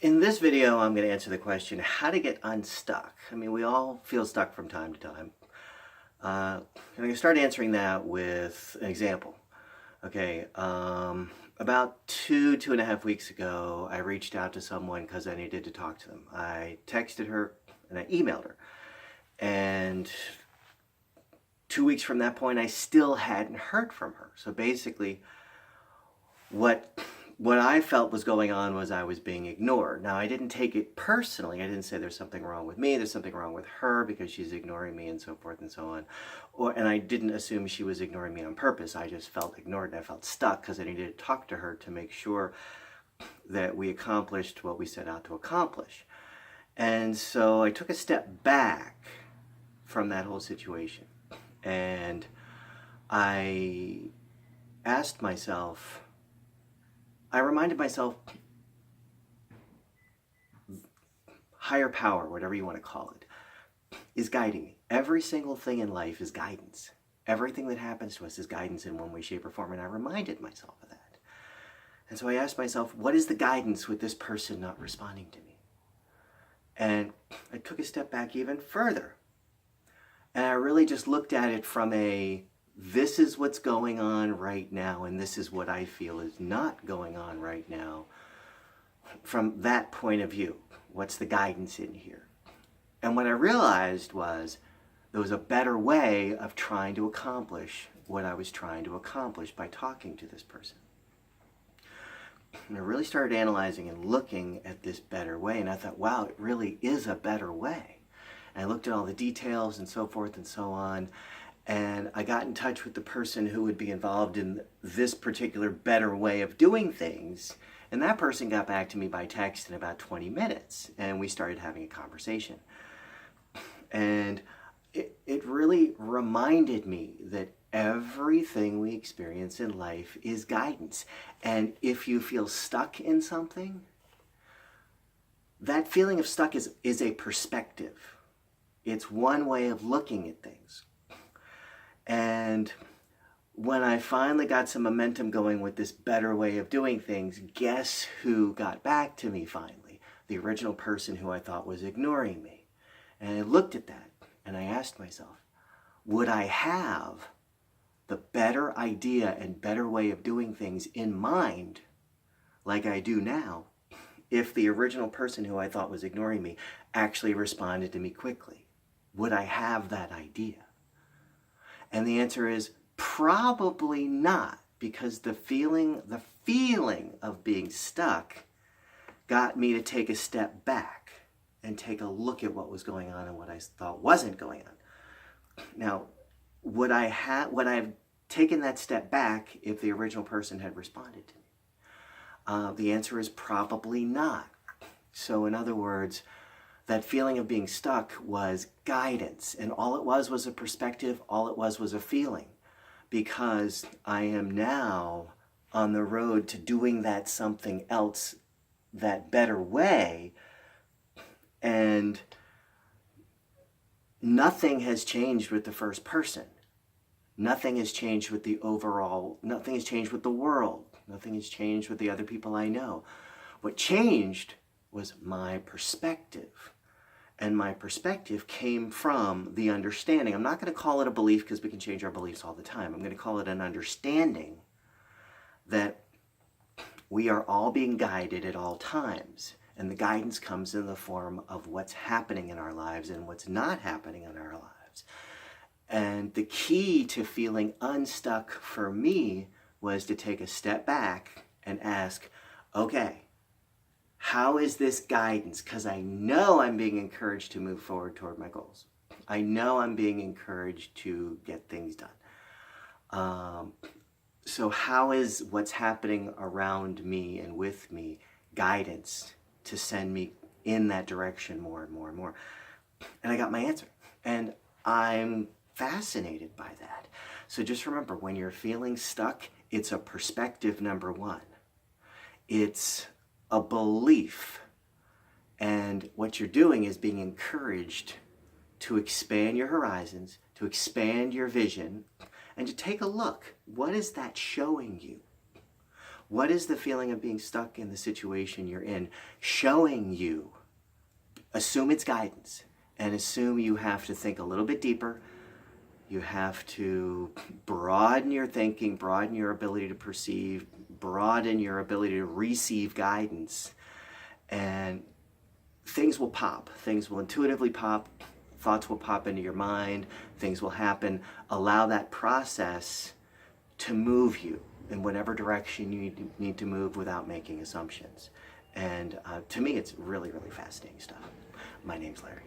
In this video, I'm going to answer the question, how to get unstuck. I mean, we all feel stuck from time to time. And I'm going to start answering that with an example. Okay, about two and a half weeks ago, I reached out to someone because I needed to talk to them. I texted her and I emailed her. And 2 weeks from that point, I still hadn't heard from her. So basically, what I felt was going on was I was being ignored. Now, I didn't take it personally. I didn't say there's something wrong with me, there's something wrong with her because she's ignoring me and so forth and so on. And I didn't assume she was ignoring me on purpose. I just felt ignored and I felt stuck because I needed to talk to her to make sure that we accomplished what we set out to accomplish. And so I took a step back from that whole situation. And I asked myself, I reminded myself, higher power, whatever you want to call it, is guiding me. Every single thing in life is guidance. Everything that happens to us is guidance in one way, shape, or form. And I reminded myself of that. And so I asked myself, what is the guidance with this person not responding to me? And I took a step back even further. And I really just looked at it from this is what's going on right now, and this is what I feel is not going on right now. From that point of view, what's the guidance in here? And what I realized was there was a better way of trying to accomplish what I was trying to accomplish by talking to this person. And I really started analyzing and looking at this better way, and I thought, wow, it really is a better way. And I looked at all the details and so forth and so on. And I got in touch with the person who would be involved in this particular better way of doing things. And that person got back to me by text in about 20 minutes. And we started having a conversation. And it really reminded me that everything we experience in life is guidance. And if you feel stuck in something, that feeling of stuck is a perspective. It's one way of looking at things. And when I finally got some momentum going with this better way of doing things, guess who got back to me finally? The original person who I thought was ignoring me. And I looked at that and I asked myself, would I have the better idea and better way of doing things in mind like I do now if the original person who I thought was ignoring me actually responded to me quickly? Would I have that idea? And the answer is probably not, because the feeling of being stuck got me to take a step back and take a look at what was going on and what I thought wasn't going on. Now, would I have taken that step back if the original person had responded to me? The answer is probably not. So in other words, that feeling of being stuck was guidance, and all it was a perspective, all it was a feeling, because I am now on the road to doing that something else, that better way, and nothing has changed with the first person. Nothing has changed with the overall, nothing has changed with the world, nothing has changed with the other people I know. What changed was my perspective. And my perspective came from the understanding. I'm not going to call it a belief because we can change our beliefs all the time. I'm going to call it an understanding that we are all being guided at all times. And the guidance comes in the form of what's happening in our lives and what's not happening in our lives. And the key to feeling unstuck for me was to take a step back and ask, okay, how is this guidance? Because I know I'm being encouraged to move forward toward my goals. I know I'm being encouraged to get things done. So how is what's happening around me and with me guidance to send me in that direction more and more and more? And I got my answer. And I'm fascinated by that. So just remember, when you're feeling stuck, it's a perspective, number one. It's a belief, and what you're doing is being encouraged to expand your horizons, to expand your vision, and to take a look. What is that showing you? What is the feeling of being stuck in the situation you're in showing you? Assume it's guidance, and assume you have to think a little bit deeper. You have to broaden your thinking, broaden your ability to perceive, broaden your ability to receive guidance, and things will pop. Things will intuitively pop. Thoughts will pop into your mind. Things will happen. Allow that process to move you in whatever direction you need to move without making assumptions. And to me, it's really, really fascinating stuff. My name's Larry.